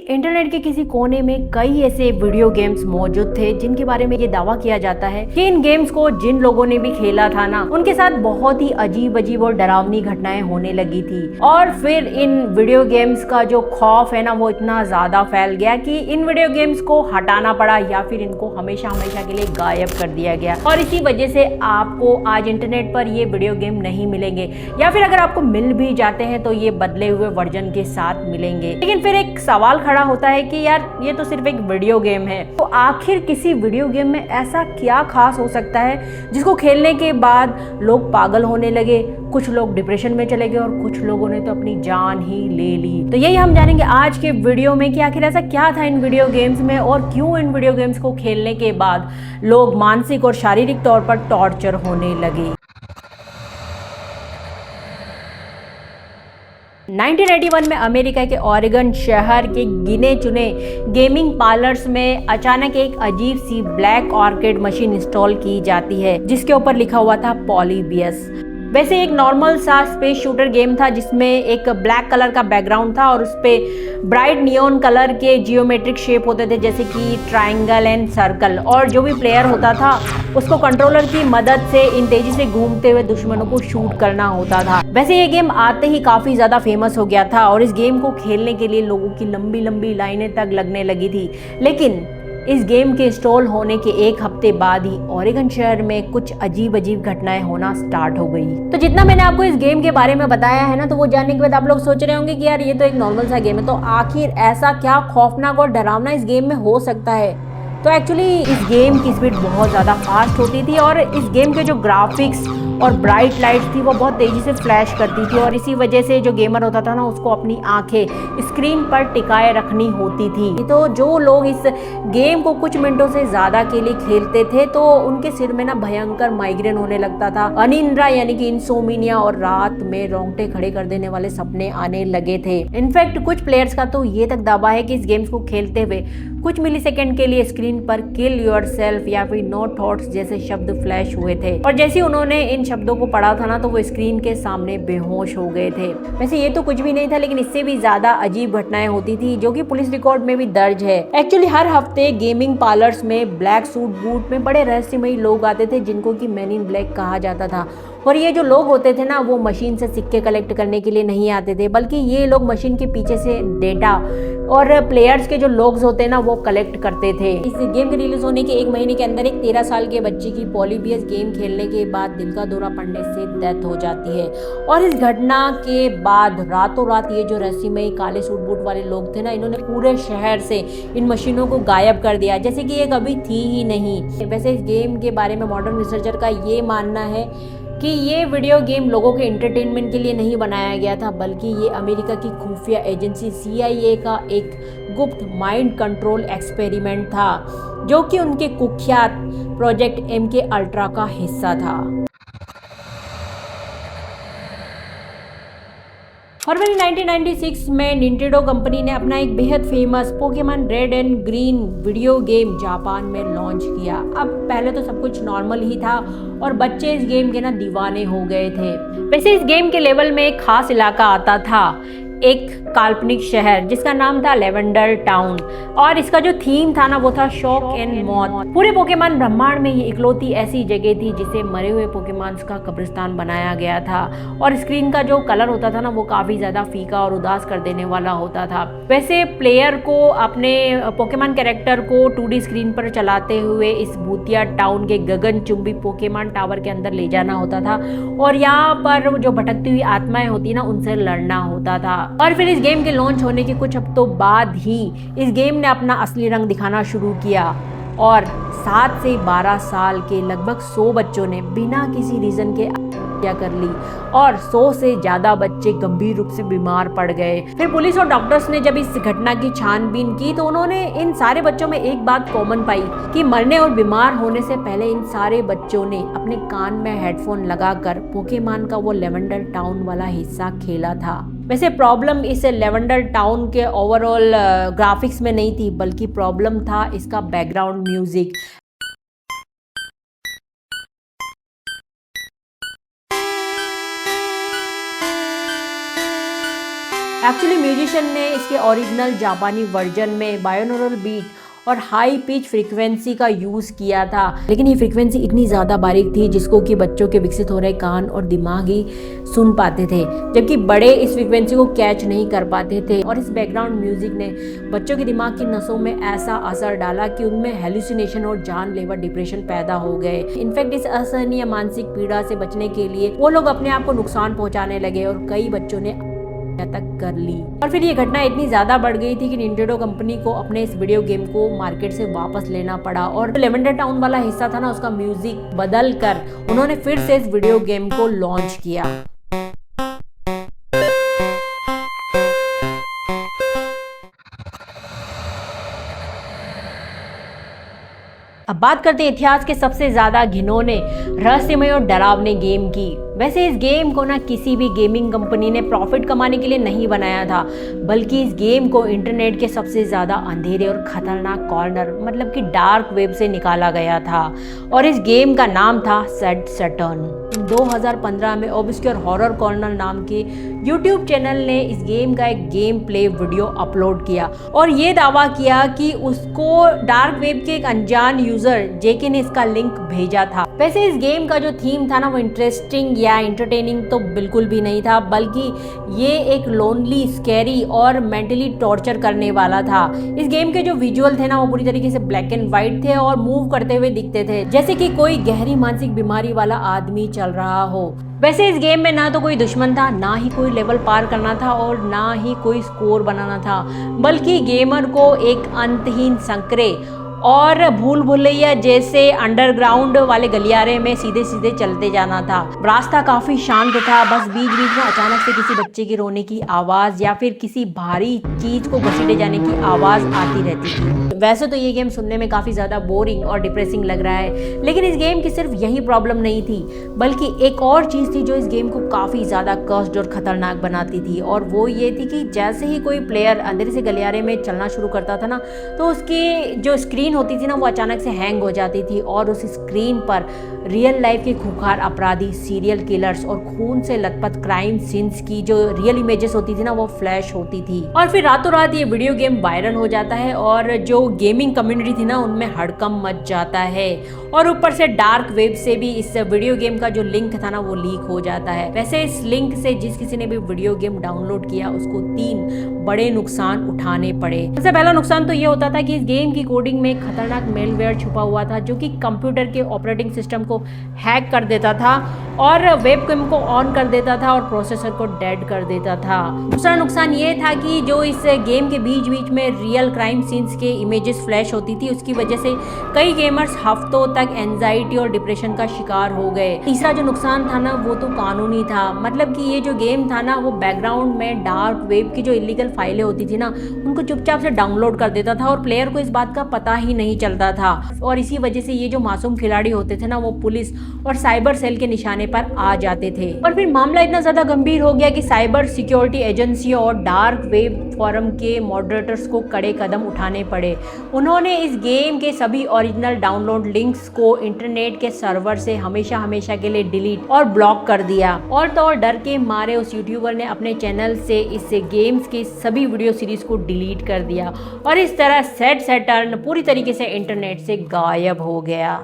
Internet के किसी कोने में कई ऐसे वीडियो गेम्स मौजूद थे जिनके बारे में ये दावा किया जाता है कि इन गेम्स को जिन लोगों ने भी खेला था ना, उनके साथ बहुत ही अजीब अजीब और डरावनी घटनाएं होने लगी थी। और फिर इन वीडियो गेम्स का जो खौफ है ना, वो इतना ज्यादा फैल गया कि इन वीडियो गेम्स को हटाना पड़ा या फिर इनको हमेशा हमेशा के लिए गायब कर दिया गया। और इसी वजह से आपको आज इंटरनेट पर ये वीडियो गेम नहीं मिलेंगे, या फिर अगर आपको मिल भी जाते हैं तो ये बदले हुए वर्जन के साथ मिलेंगे। लेकिन फिर एक सवाल खड़ा होता है कि यार ये तो सिर्फ एक वीडियो गेम है, तो आखिर किसी वीडियो गेम में ऐसा क्या खास हो सकता है जिसको खेलने के बाद लोग पागल होने लगे, कुछ लोग डिप्रेशन में चले गए और कुछ लोगों ने तो अपनी जान ही ले ली। तो यही हम जानेंगे आज के वीडियो में कि आखिर ऐसा क्या था इन वीडियो गेम्स में और क्यों इन वीडियो गेम्स को खेलने के बाद लोग मानसिक और शारीरिक तौर पर टॉर्चर होने लगे। 1981 में अमेरिका के ओरेगन शहर के गिने चुने गेमिंग पार्लर्स में अचानक एक अजीब सी ब्लैक आर्केड मशीन इंस्टॉल की जाती है जिसके ऊपर लिखा हुआ था पॉलीबियस। वैसे एक नॉर्मल सा स्पेस शूटर गेम था जिसमें एक ब्लैक कलर का बैकग्राउंड था और उस पे ब्राइट नियॉन कलर के जियोमेट्रिक शेप होते थे जैसे कि ट्रायंगल एंड सर्कल, और जो भी प्लेयर होता था उसको कंट्रोलर की मदद से इन तेजी से घूमते हुए दुश्मनों को शूट करना होता था। वैसे ये गेम आते ही काफी ज्यादा फेमस हो गया था और इस गेम को खेलने के लिए लोगों की लंबी लंबी लाइनें तक लगने लगी थी। लेकिन इस गेम के इंस्टॉल होने के एक हफ्ते बाद ही ओरेगन शहर में कुछ अजीब अजीब घटनाएं होना स्टार्ट हो गई। तो जितना मैंने आपको इस गेम के बारे में बताया है ना, तो वो जानने के बाद आप लोग सोच रहे होंगे कि यार ये तो एक नॉर्मल सा गेम है, तो आखिर ऐसा क्या खौफनाक और डरावना इस गेम में हो सकता है। तो एक्चुअली इस गेम की स्पीड बहुत ज़्यादा फास्ट होती थी और इस गेम के जो ग्राफिक्स और ब्राइट लाइट्स थी वो बहुत तेज़ी से फ्लैश करती थी, और इसी वजह से जो गेमर होता था ना, उसको अपनी आंखें स्क्रीन पर टिकाए रखनी होती थी। तो जो लोग इस गेम को कुछ मिनटों से ज़्यादा के लिए खेलते थे तो उनके सिर में ना भयंकर माइग्रेन होने लगता था, अनिद्रा यानी कि इंसोमिनिया, और रात में रोंगटे खड़े कर देने वाले सपने आने लगे थे। इनफैक्ट कुछ प्लेयर्स का तो ये तक दावा है कि इस गेम्स को खेलते हुए कुछ मिलीसेकंड के लिए स्क्रीन पर किल योरसेल्फ या फिर नो थॉट्स जैसे शब्द फ्लैश हुए थे, और जैसे उन्होंने इन शब्दों को पढ़ा था ना, तो वो स्क्रीन के सामने बेहोश हो गए थे। वैसे ये तो कुछ भी नहीं था, लेकिन इससे भी ज्यादा अजीब घटनाएं होती थी जो कि पुलिस रिकॉर्ड में भी दर्ज है। एक्चुअली हर हफ्ते गेमिंग पार्लर्स में ब्लैक सूट बूट में बड़े रहस्यमयी लोग आते थे जिनको कि मैन इन ब्लैक कहा जाता था। और ये जो लोग होते थे ना, वो मशीन से सिक्के कलेक्ट करने के लिए नहीं आते थे, बल्कि ये लोग मशीन के पीछे से डेटा और प्लेयर्स के जो लॉग्स होते हैं ना, वो कलेक्ट करते थे। इस गेम के रिलीज होने के एक महीने के अंदर एक 13 साल के बच्चे की पॉलीबियस गेम खेलने के बाद दिल का दौरा पड़ने से डेथ हो जाती है। और इस घटना के बाद रातों रात ये जो रहस्यमयी काले सूट बूट वाले लोग थे ना, इन्होंने पूरे शहर से इन मशीनों को गायब कर दिया जैसे कि ये कभी थी ही नहीं। वैसे इस गेम के बारे में मॉडर्न रिसर्चर का ये मानना है कि ये वीडियो गेम लोगों के एंटरटेनमेंट के लिए नहीं बनाया गया था, बल्कि ये अमेरिका की खुफिया एजेंसी CIA का एक गुप्त माइंड कंट्रोल एक्सपेरिमेंट था जो कि उनके कुख्यात प्रोजेक्ट MK अल्ट्रा का हिस्सा था। फरवरी 1996 में निंटेंडो कंपनी ने अपना एक बेहद famous Pokemon red and green video game Japan में लॉन्च किया। अब पहले तो सब कुछ नॉर्मल ही था और बच्चे इस गेम के ना दीवाने हो गए थे। वैसे इस गेम के लेवल में एक खास इलाका आता था, एक काल्पनिक शहर जिसका नाम था लेवेंडर टाउन, और इसका जो थीम था ना, वो था शॉक एंड मौत। पूरे पोकेमॉन ब्रह्मांड में ये इकलौती ऐसी जगह थी जिसे मरे हुए पोकेमॉन्स का कब्रिस्तान बनाया गया था, और स्क्रीन का जो कलर होता था ना, वो काफी ज्यादा फीका और उदास कर देने वाला होता था। वैसे प्लेयर को अपने पोकेमॉन कैरेक्टर को 2D स्क्रीन पर चलाते हुए इस भूतिया टाउन के गगनचुंबी पोकेमॉन टावर के अंदर ले जाना होता था, और यहाँ पर जो भटकती हुई आत्माएं होती ना, उनसे लड़ना होता था। और फिर इस गेम के लॉन्च होने के कुछ हफ्तों बाद ही इस गेम ने अपना असली रंग दिखाना शुरू किया, और 7 से 12 साल के लगभग 100 बच्चों ने बिना किसी रीजन के हत्या कर ली, और 100 से ज्यादा बच्चे गंभीर रूप से बीमार पड़ गए। फिर पुलिस और डॉक्टर्स ने जब इस घटना की छानबीन की तो उन्होंने इन सारे बच्चों में एक बात कॉमन पाई कि मरने और बीमार होने से पहले इन सारे बच्चों ने अपने कान में हेडफोन लगाकर पोकेमॉन का वो लेवेंडर टाउन वाला हिस्सा खेला था। वैसे प्रॉब्लम इस लेवेंडर टाउन के ओवरऑल ग्राफिक्स में नहीं थी, बल्कि प्रॉब्लम था इसका बैकग्राउंड म्यूजिक। एक्चुअली म्यूजिशियन ने इसके ओरिजिनल जापानी वर्जन में बायोनोरल बीट और हाई पिच फ्रीक्वेंसी का यूज किया था, लेकिन ये फ्रीक्वेंसी इतनी ज्यादा बारीक थी जिसको कि बच्चों के विकसित हो रहे कान और दिमाग ही सुन पाते थे, जबकि बड़े इस फ्रीक्वेंसी को कैच नहीं कर पाते थे। और इस बैकग्राउंड म्यूजिक ने बच्चों के दिमाग की नसों में ऐसा असर डाला कि उनमें हेलुसिनेशन और जानलेवा डिप्रेशन पैदा हो गए। इनफैक्ट इस असहनीय मानसिक पीड़ा से बचने के लिए वो लोग अपने आप को नुकसान पहुंचाने लगे और कई बच्चों ने तक कर ली। और फिर ये घटना इतनी ज्यादा बढ़ गई थी कि निंटेंडो कंपनी को अपने इस वीडियो गेम को मार्केट से वापस लेना पड़ा और लेवेंडर टाउन वाला हिस्सा था ना, उसका म्यूजिक बदल कर उन्होंने फिर से इस वीडियो गेम को लॉन्च किया। अब बात करते हैं इतिहास के सबसे ज्यादा घिनौने, रहस्यमय और डरावने गेम की। वैसे इस गेम को ना किसी भी गेमिंग कंपनी ने प्रॉफिट कमाने के लिए नहीं बनाया था, बल्कि इस गेम को इंटरनेट के सबसे ज़्यादा अंधेरे और ख़तरनाक कॉर्नर मतलब कि डार्क वेब से निकाला गया था। और इस गेम का नाम था सेड सैटर्न। 2015 में ऑब्सक्योर हॉरर कॉर्नर नाम के यूट्यूब चैनल ने इस गेम का एक गेम प्ले वीडियो अपलोड किया और ये दावा किया कि उसको डार्क वेब के एक अनजान यूजर जेके ने इसका लिंक भेजा था। वैसे इस गेम का जो थीम था ना, वो इंटरेस्टिंग या एंटरटेनिंग तो बिल्कुल भी नहीं था, बल्कि ये एक लोनली, स्कैरी और मेंटली टॉर्चर करने वाला था। इस गेम के जो विजुअल थे ना, वो पूरी तरीके से ब्लैक एंड व्हाइट थे और मूव करते हुए दिखते थे, जैसे कि कोई गहरी मानसिक बीमारी वाला आदमी चल रहा हो। वैसे इस गेम में ना तो कोई दुश्मन था, ना ही कोई लेवल पार करना था और ना ही कोई स्कोर बनाना था, बल्कि गेमर को एक अंतहीन संकरे और भूल भुलैया जैसे अंडरग्राउंड वाले गलियारे में सीधे सीधे चलते जाना था। रास्ता काफी शांत था, बस बीच बीच में अचानक से किसी बच्चे के रोने की आवाज या फिर किसी भारी चीज को घसीटे जाने की आवाज आती रहती थी। वैसे तो ये गेम सुनने में काफी ज्यादा बोरिंग और डिप्रेसिंग लग रहा है, लेकिन इस गेम की सिर्फ यही प्रॉब्लम नहीं थी, बल्कि एक और चीज थी जो इस गेम को काफी ज्यादा कर्स्ड और खतरनाक बनाती थी, और वो ये थी कि जैसे ही कोई प्लेयर अंधेरे से गलियारे में चलना शुरू करता था ना, तो उसकी जो स्क्रीन होती थी ना, वो अचानक से हैंग हो जाती थी और उस स्क्रीन पर रियल लाइफ के खूंखार अपराधी, सीरियल किलर्स और खून से लथपथ क्राइम सीन्स की जो रियल इमेजेस होती थी ना, वो फ्लैश होती थी। और फिर रातों रात ये वीडियो गेम वायरल हो जाता है और जो गेमिंग कम्युनिटी थी ना, उनमें हड़कंप मच जाता है और ऊपर से डार्क वेब से भी इस वीडियो गेम का जो लिंक था ना, वो लीक हो जाता है। वैसे इस लिंक से जिस किसी ने भी वीडियो गेम डाउनलोड किया, उसको 3 बड़े नुकसान उठाने पड़े। सबसे पहला नुकसान तो ये होता था कि इस गेम की कोडिंग में खतरनाक मेलवेयर छुपा हुआ था, जो कि कंप्यूटर के ऑपरेटिंग सिस्टम को हैक कर देता था और वेबकैम को ऑन कर देता था और प्रोसेसर को डेड कर देता था। दूसरा नुकसान ये था कि जो इस गेम के बीच बीच में रियल क्राइम सीन्स के इमेजेस फ्लैश होती थी, उसकी वजह से कई गेमर्स हफ्तों तक एंजाइटी और डिप्रेशन का शिकार हो गए। तीसरा जो नुकसान था ना, वो तो कानूनी था, मतलब कि ये जो गेम था ना, वो बैकग्राउंड में डार्क वेब की जो इलीगल फाइलें होती थी ना, उनको चुपचाप से डाउनलोड कर देता था और प्लेयर को इस बात का पता ही नहीं चलता था। और इसी वजह से ये जो मासूम खिलाड़ी होते थे ना, वो पुलिस और साइबर सेल के निशाने पर आ जाते थे। और फिर मामला इतना ज्यादा गंभीर हो गया कि साइबर सिक्योरिटी एजेंसियों और डार्क वेब फोरम के मॉडरेटर्स को कड़े कदम उठाने पड़े। उन्होंने इस गेम के सभी ओरिजिनल डाउनलोड लिंक्स को इंटरनेट के सर्वर से हमेशा हमेशा के लिए डिलीट और ब्लॉक कर दिया। और तो और डर के मारे उस यूट्यूबर ने अपने चैनल से इस गेम्स के सभी वीडियो सीरीज को डिलीट कर दिया और इस तरह सेड सैटर्न पूरी तरीके से इंटरनेट से गायब हो गया।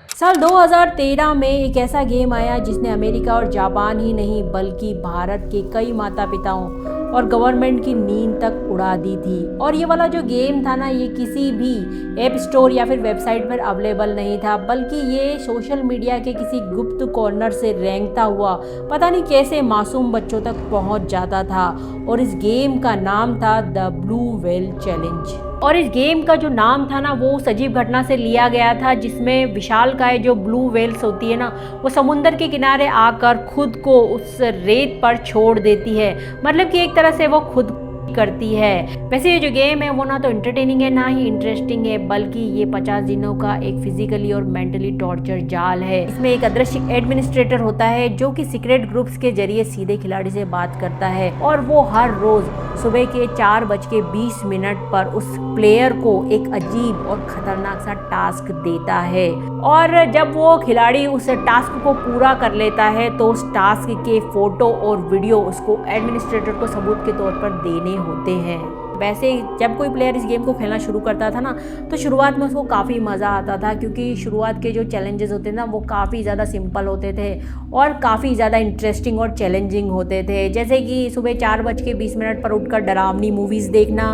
साल 2013 में एक ऐसा गेम आया जिसने अमेरिका और जापान ही नहीं बल्कि भारत के कई माता पिताओं और गवर्नमेंट की नींद तक उड़ा दी थी। और ये वाला जो गेम था ना, ये किसी भी ऐप स्टोर या फिर वेबसाइट पर अवेलेबल नहीं था, बल्कि ये सोशल मीडिया के किसी गुप्त कॉर्नर से रेंगता हुआ पता नहीं कैसे मासूम बच्चों तक पहुंच जाता था। और इस गेम का नाम था द ब्लू व्हेल चैलेंज। और इस गेम का जो नाम था ना, वो सजीव घटना से लिया गया था, जिसमें विशालकाय जो ब्लू व्हेल्स होती है ना, वो समुद्र के किनारे आकर खुद को उस रेत पर छोड़ देती है। मतलब कि एक तरह से वो खुद करती है। वैसे ये जो गेम है वो ना तो एंटरटेनिंग है ना ही इंटरेस्टिंग है, बल्कि ये 50 दिनों का एक फिजिकली और मेंटली टॉर्चर जाल है। इसमें एक अदृश्य एडमिनिस्ट्रेटर होता है जो कि सीक्रेट ग्रुप्स के जरिए सीधे खिलाड़ी से बात करता है और वो हर रोज सुबह के 4:20 पर उस प्लेयर को एक अजीब और खतरनाक सा टास्क देता है, और जब वो खिलाड़ी उस टास्क को पूरा कर लेता है तो उस टास्क के फोटो और वीडियो उसको एडमिनिस्ट्रेटर को सबूत के तौर पर देने होते हैं। वैसे जब कोई प्लेयर इस गेम को खेलना शुरू करता था ना तो शुरुआत में उसको काफ़ी मज़ा आता था, क्योंकि शुरुआत के जो चैलेंजेस होते थे ना वो काफ़ी ज़्यादा सिंपल होते थे और काफ़ी ज़्यादा इंटरेस्टिंग और चैलेंजिंग होते थे। जैसे कि सुबह 4:20 पर उठकर डरावनी मूवीज़ देखना,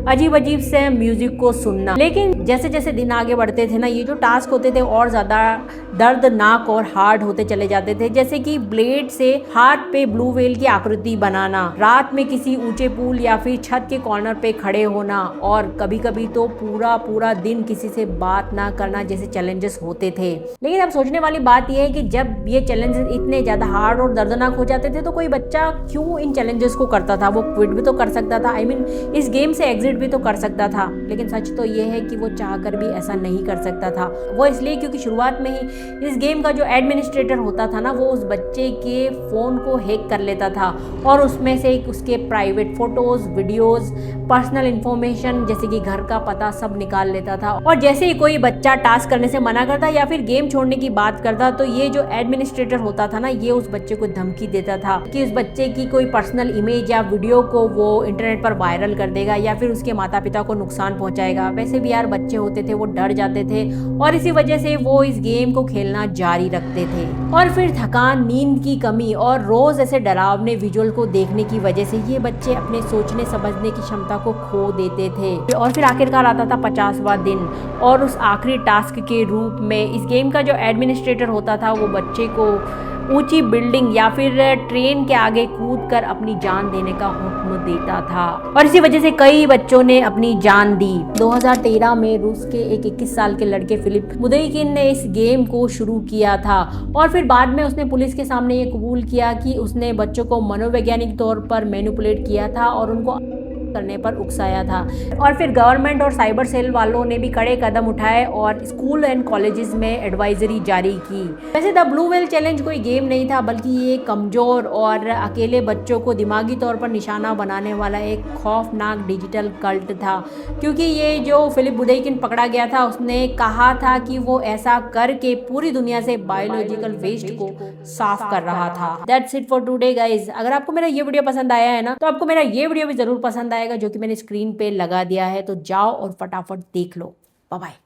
अजीब अजीब से म्यूज़िक को सुनना। लेकिन जैसे जैसे दिन आगे बढ़ते थे ना ये जो टास्क होते थे और ज़्यादा दर्दनाक और हार्ड होते चले जाते थे। जैसे कि ब्लेड से हाथ पे ब्लू व्हेल की आकृति बनाना, रात में किसी ऊंचे पुल या फिर छत के कॉर्नर पे खड़े होना, और कभी कभी तो पूरा दिन किसी से बात ना करना जैसे चैलेंजेस होते थे। लेकिन अब सोचने वाली बात यह है कि जब ये चैलेंजेस इतने ज्यादा हार्ड और दर्दनाक हो जाते थे तो कोई बच्चा क्यों इन चैलेंजेस को करता था? वो क्विट भी तो कर सकता था, इस गेम से एग्जिट भी तो कर सकता था। लेकिन सच तो ये है कि वो चाहकर भी ऐसा नहीं कर सकता था। वो इसलिए क्योंकि शुरुआत में ही इस गेम का जो एडमिनिस्ट्रेटर होता था ना वो उस बच्चे के फोन को हैक कर लेता था और उसमें से उसके private photos, videos, personal information जैसे कि घर का पता सब निकाल लेता था। और जैसे ही कोई बच्चा टास्क करने से मना करता या फिर गेम छोड़ने की बात करता तो ये जो एडमिनिस्ट्रेटर होता था ना ये उस बच्चे को धमकी देता था कि उस बच्चे की कोई पर्सनल इमेज या वीडियो को वो इंटरनेट पर वायरल कर देगा या फिर उसके माता पिता को नुकसान पहुंचाएगा। वैसे भी यार बच्चे होते थे वो डर जाते थे और इसी वजह से वो इस गेम को खेलना जारी रखते थे। और फिर थकान, नींद की कमी और रोज ऐसे डरावने विजुअल को देखने की वजह से ये बच्चे अपने सोचने समझने की क्षमता को खो देते थे। और फिर आखिरकार आता था 50वां दिन और उस आखिरी टास्क के रूप में इस गेम का जो एडमिनिस्ट्रेटर होता था वो बच्चे को ऊंची बिल्डिंग या फिर ट्रेन के आगे कूदकर अपनी जान देने का हुक्म देता था, और इसी वजह से कई बच्चों ने अपनी जान दी। 2013 में रूस के एक 21 साल के लड़के फिलिप बुदेकिन ने इस गेम को शुरू किया था और फिर बाद में उसने पुलिस के सामने ये कबूल किया कि उसने बच्चों को मनोवैज्ञानिक तौर पर मैनिपुलेट किया था और उनको करने पर उकसाया था। और फिर गवर्नमेंट और साइबर सेल वालों ने भी कड़े कदम उठाए और स्कूल एंड कॉलेजेस में एडवाइजरी जारी की। वैसे द ब्लू व्हेल चैलेंज कोई गेम नहीं था, बल्कि ये कमजोर और अकेले बच्चों को दिमागी तौर पर निशाना बनाने वाला एक खौफनाक डिजिटल कल्ट था। क्योंकि ये जो फिलिप बुदेकिन पकड़ा गया था उसने कहा था कि वो ऐसा करके पूरी दुनिया से बायोलॉजिकल वेस्ट को साफ कर रहा था। That's it for today guys. अगर आपको मेरा ये वीडियो पसंद आया है ना तो आपको मेरा ये वीडियो भी जरूर पसंद आएगा जो कि मैंने स्क्रीन पे लगा दिया है, तो जाओ और फटाफट देख लो। Bye bye.